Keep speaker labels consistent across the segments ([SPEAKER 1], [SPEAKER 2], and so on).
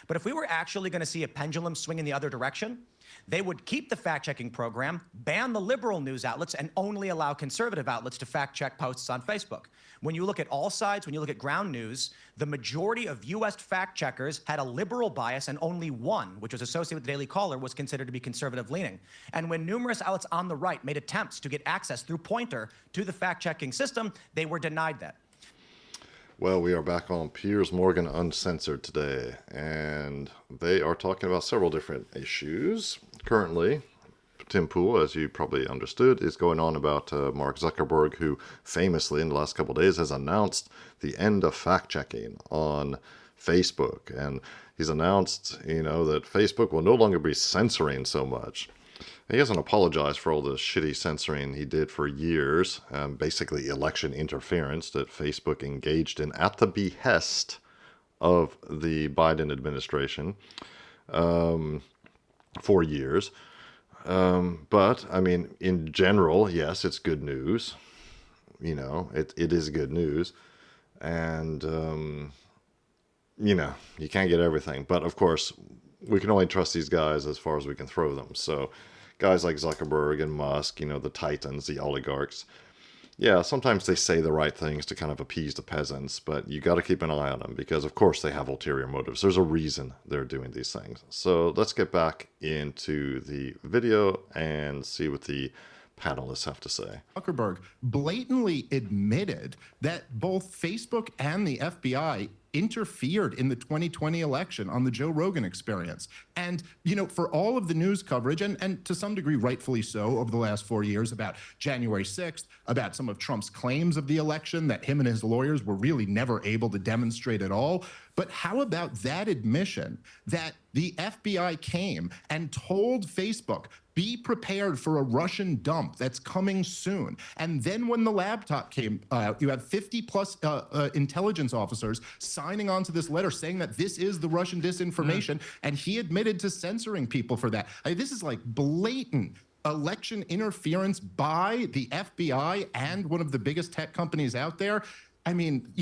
[SPEAKER 1] But if we were actually going to see a pendulum swing in the other direction, they would keep the fact-checking program, ban the liberal news outlets, and only allow conservative outlets to fact-check posts on Facebook. When you look at all sides, when you look at ground news, the majority of U.S. fact-checkers had a liberal bias, and only one, which was associated with the Daily Caller, was considered to be conservative-leaning. And when numerous outlets on the right made attempts to get access through Pointer to the fact-checking system, they were denied that.
[SPEAKER 2] Well, we are back on Piers Morgan Uncensored today, and they are talking about several different issues. Currently, Tim Pool, as you probably understood, is going on about Mark Zuckerberg, who famously in the last couple of days has announced the end of fact-checking on Facebook. And he's announced, that Facebook will no longer be censoring so much. He hasn't apologized for all the shitty censoring he did for years, basically election interference that Facebook engaged in at the behest of the Biden administration for years. But, I mean, in general, yes, it's good news. It is good news. And, you can't get everything. But, of course, we can only trust these guys as far as we can throw them. So guys like Zuckerberg and Musk, the titans, the oligarchs, yeah, sometimes they say the right things to kind of appease the peasants, but you got to keep an eye on them because, of course, they have ulterior motives. There's a reason they're doing these things. So let's get back into the video and see what the panelists have to say.
[SPEAKER 3] Zuckerberg blatantly admitted that both Facebook and the FBI interfered in the 2020 election on the Joe Rogan Experience. And, for all of the news coverage, and to some degree rightfully so, over the last 4 years about January 6th, about some of Trump's claims of the election that him and his lawyers were really never able to demonstrate at all. But how about that admission that the FBI came and told Facebook, be prepared for a Russian dump that's coming soon. And then when the laptop came out, you have 50 plus intelligence officers signing on to this letter saying that this is the Russian disinformation. And he admitted to censoring people for that. This is like blatant election interference by the FBI and one of the biggest tech companies out there. I mean,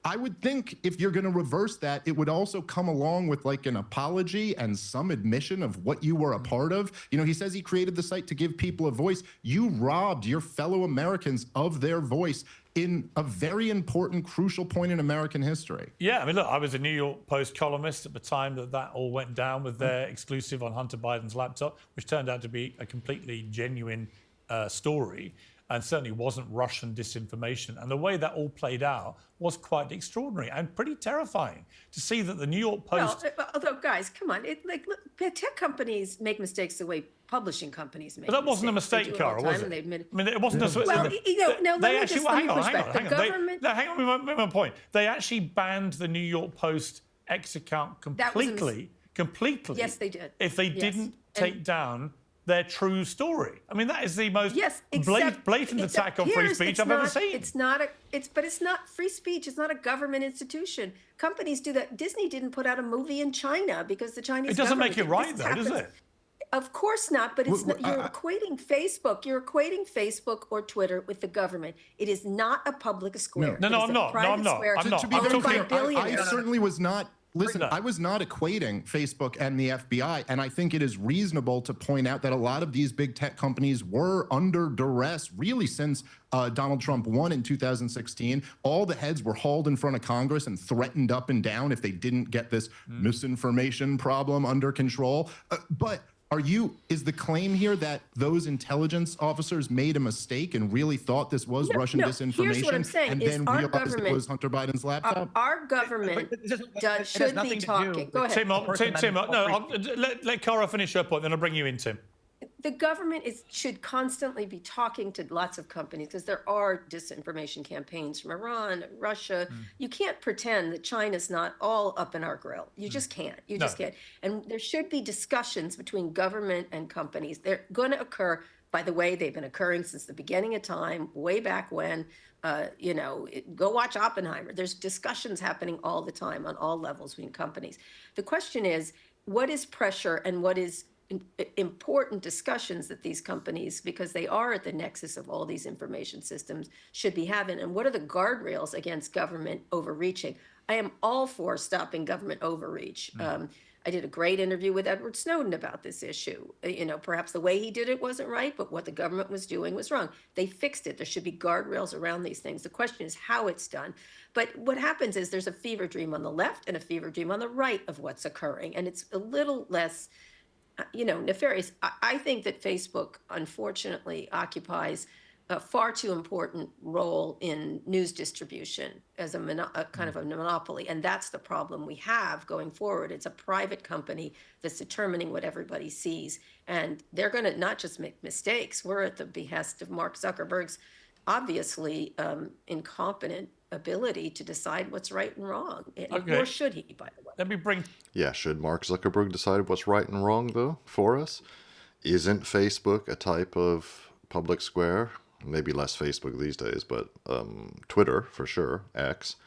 [SPEAKER 3] I would think if you're going to reverse that, it would also come along with like an apology and some admission of what you were a part of. He says he created the site to give people a voice. You robbed your fellow Americans of their voice in a very important, crucial point in American history.
[SPEAKER 4] Yeah, I mean, look, I was a New York Post columnist at the time that all went down with their exclusive on Hunter Biden's laptop, which turned out to be a completely genuine story. And certainly wasn't Russian disinformation. And the way that all played out was quite extraordinary and pretty terrifying to see that the New York Post...
[SPEAKER 5] Well, although, guys, come on. Look, tech companies make mistakes the way publishing companies make
[SPEAKER 4] mistakes. But that wasn't a mistake, Cara, was it? I mean, it wasn't a...
[SPEAKER 5] Well, no, let
[SPEAKER 4] hang on, my point. They actually banned the New York Post X account completely. Yes, they did. If they didn't take down their true story. I mean, that is the most blatant attack on free speech I've ever seen.
[SPEAKER 5] But it's not free speech. It's not a government institution. Companies do that. Disney didn't put out a movie in China because the Chinese
[SPEAKER 4] government... It doesn't make it right, though, does it?
[SPEAKER 5] Of course not, but it's not, you're equating Facebook. You're equating Facebook or Twitter with the government. It is not a public square.
[SPEAKER 4] No, I'm not.
[SPEAKER 3] To be very clear, I certainly was not. Listen, I was not equating Facebook and the FBI, and I think it is reasonable to point out that a lot of these big tech companies were under duress really since Donald Trump won in 2016. All the heads were hauled in front of Congress and threatened up and down if they didn't get this misinformation problem under control. But is the claim here that those intelligence officers made a mistake and really thought this was Russian disinformation?
[SPEAKER 5] Here's what I'm saying,
[SPEAKER 3] and then realized it was Hunter Biden's laptop?
[SPEAKER 5] Our government should be talking. Go ahead.
[SPEAKER 4] Tim, no, let Cara finish her point, then I'll bring you in, Tim.
[SPEAKER 5] The government should constantly be talking to lots of companies because there are disinformation campaigns from Iran, Russia. You can't pretend that China's not all up in our grill. You just can't. You just can't. And there should be discussions between government and companies. They're going to occur. By the way, they've been occurring since the beginning of time, way back when. Go watch Oppenheimer. There's discussions happening all the time on all levels between companies. The question is, what is pressure and what is important discussions that these companies, because they are at the nexus of all these information systems, should be having, and what are the guardrails against government overreaching? I am all for stopping government overreach. I did a great interview with Edward Snowden about this issue. Perhaps the way he did it wasn't right, but what the government was doing was wrong. They fixed it. There should be guardrails around these things. The question is how it's done. But what happens is there's a fever dream on the left and a fever dream on the right of what's occurring. And it's a little less, nefarious. I think that Facebook, unfortunately, occupies a far too important role in news distribution as a kind of a monopoly. And that's the problem we have going forward. It's a private company that's determining what everybody sees. And they're going to not just make mistakes. We're at the behest of Mark Zuckerberg's obviously incompetent ability to decide what's right and wrong.
[SPEAKER 4] Okay.
[SPEAKER 5] Or should he, by the way?
[SPEAKER 4] Let me bring.
[SPEAKER 2] Yeah, should Mark Zuckerberg decide what's right and wrong, though, for us? Isn't Facebook a type of public square? Maybe less Facebook these days, but Twitter, for sure, X,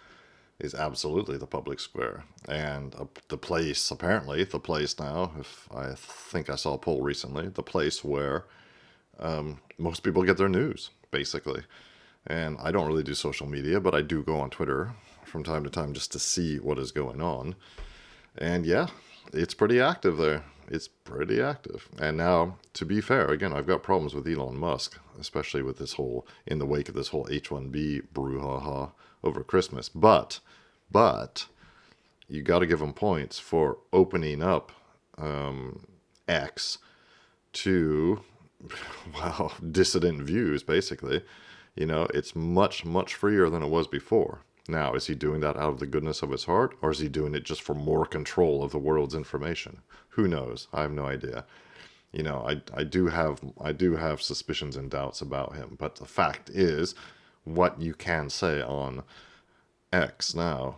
[SPEAKER 2] is absolutely the public square. And the place now, if I think I saw a poll recently, the place where most people get their news, basically. And I don't really do social media, but I do go on Twitter from time to time just to see what is going on. And yeah, it's pretty active there. It's pretty active. And now, to be fair, again, I've got problems with Elon Musk, especially with this whole, in the wake of this whole H-1B brouhaha over Christmas. But you got to give him points for opening up X to, well, dissident views, basically. It's much, much freer than it was before. Now, is he doing that out of the goodness of his heart, or is he doing it just for more control of the world's information? Who knows? I have no idea. I do have suspicions and doubts about him, but the fact is, what you can say on X now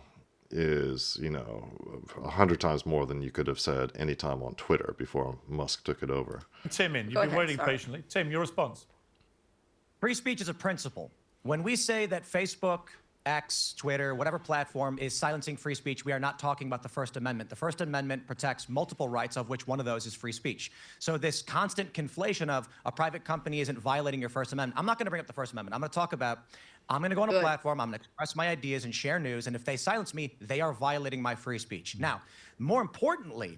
[SPEAKER 2] is, 100 times more than you could have said any time on Twitter before Musk took it over.
[SPEAKER 4] Tim, you've
[SPEAKER 5] Go
[SPEAKER 4] been
[SPEAKER 5] ahead,
[SPEAKER 4] waiting
[SPEAKER 5] sorry.
[SPEAKER 4] patiently. Tim, your response.
[SPEAKER 1] Free speech is a principle. When we say that Facebook, X, Twitter, whatever platform is silencing free speech, we are not talking about the First Amendment. The First Amendment protects multiple rights, of which one of those is free speech. So this constant conflation of a private company isn't violating your First Amendment. I'm not going to bring up the First Amendment. I'm going to talk about, I'm going to go on a
[SPEAKER 5] Good.
[SPEAKER 1] platform, I'm going to express my ideas and share news, and if they silence me, they are violating my free speech. Now, more importantly,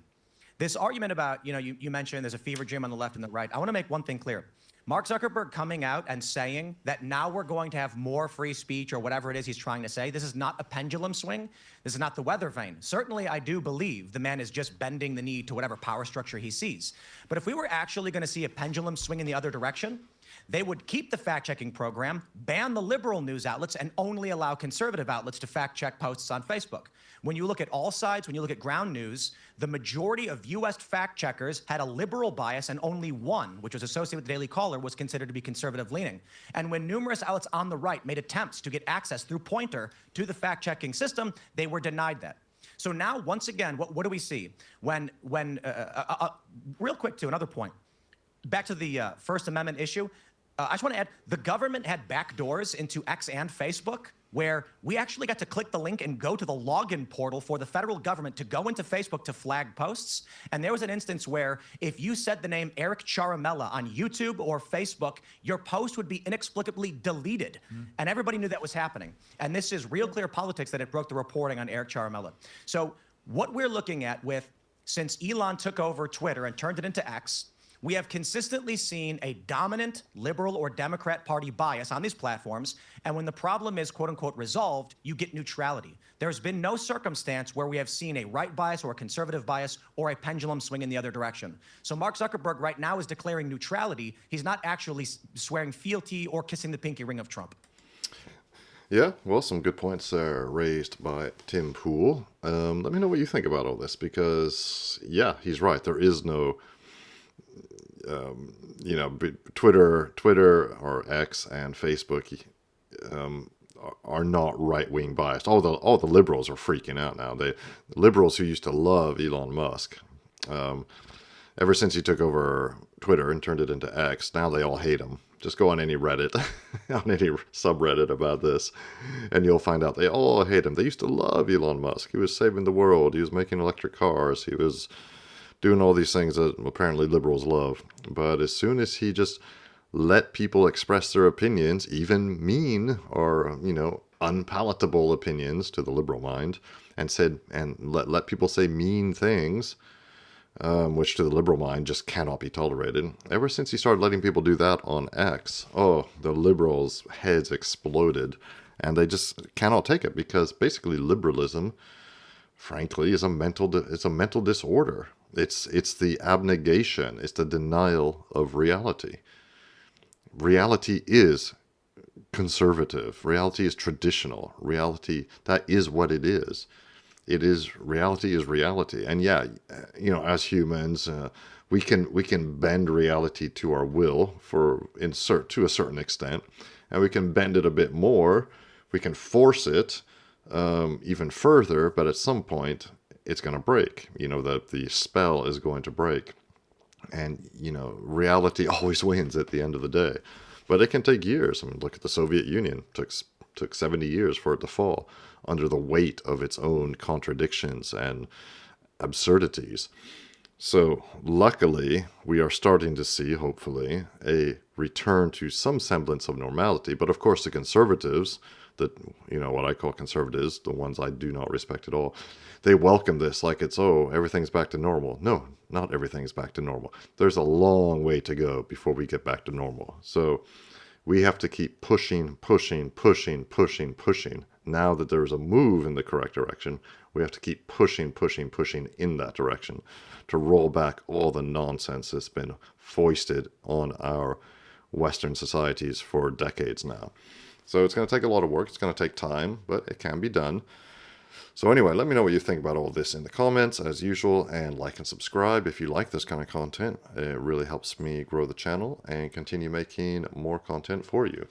[SPEAKER 1] this argument about, you mentioned there's a fever dream on the left and the right. I want to make one thing clear. Mark Zuckerberg coming out and saying that now we're going to have more free speech or whatever it is he's trying to say, this is not a pendulum swing. This is not the weather vane. Certainly, I do believe the man is just bending the knee to whatever power structure he sees. But if we were actually going to see a pendulum swing in the other direction, they would keep the fact-checking program, ban the liberal news outlets, and only allow conservative outlets to fact-check posts on Facebook. When you look at all sides, when you look at ground news, the majority of U.S. fact-checkers had a liberal bias, and only one, which was associated with the Daily Caller, was considered to be conservative-leaning. And when numerous outlets on the right made attempts to get access through Pointer to the fact-checking system, they were denied that. So now, once again, what do we see? Real quick, to another point, back to the First Amendment issue, I just want to add, the government had backdoors into X and Facebook where we actually got to click the link and go to the login portal for the federal government to go into Facebook to flag posts. And there was an instance where if you said the name Eric Charamella on YouTube or Facebook, your post would be inexplicably deleted. And everybody knew that was happening. And this is Real Clear Politics that it broke the reporting on Eric Charamella. So what we're looking at since Elon took over Twitter and turned it into X, we have consistently seen a dominant liberal or Democrat Party bias on these platforms, and when the problem is quote-unquote resolved, you get neutrality. There's been no circumstance where we have seen a right bias or a conservative bias or a pendulum swing in the other direction. So Mark Zuckerberg right now is declaring neutrality. He's not actually swearing fealty or kissing the pinky ring of Trump.
[SPEAKER 2] Yeah, well, some good points raised by Tim Pool. Let me know what you think about all this, because, yeah, he's right. There is no... Twitter or X and Facebook are not right-wing biased. All the liberals are freaking out now. The liberals who used to love Elon Musk, ever since he took over Twitter and turned it into X, now they all hate him. Just go on any Reddit, on any subreddit about this, and you'll find out they all hate him. They used to love Elon Musk. He was saving the world. He was making electric cars. He was doing all these things that apparently liberals love. But as soon as he just let people express their opinions, even mean or, unpalatable opinions to the liberal mind, and said and let people say mean things, which to the liberal mind just cannot be tolerated. Ever since he started letting people do that on X, oh, the liberals' heads exploded, and they just cannot take it, because basically liberalism, frankly, is a mental disorder. It's the abnegation, it's the denial of reality. Reality is conservative. Reality is traditional. Reality, that is what it is. Reality is reality. And yeah, as humans, we can bend reality to our will to a certain extent, and we can bend it a bit more. We can force it even further, but at some point it's going to break. The spell is going to break, and reality always wins at the end of the day. But it can take years. I mean, look at the Soviet Union. Took 70 years for it to fall under the weight of its own contradictions and absurdities. So luckily, we are starting to see, hopefully, a return to some semblance of normality. But of course, the conservatives, what I call conservatives, the ones I do not respect at all, they welcome this like it's, everything's back to normal. No, not everything's back to normal. There's a long way to go before we get back to normal. So we have to keep pushing. Now that there's a move in the correct direction, we have to keep pushing in that direction to roll back all the nonsense that's been foisted on our Western societies for decades now. So it's going to take a lot of work. It's going to take time, but it can be done. So anyway, let me know what you think about all this in the comments, as usual, and like and subscribe if you like this kind of content. It really helps me grow the channel and continue making more content for you.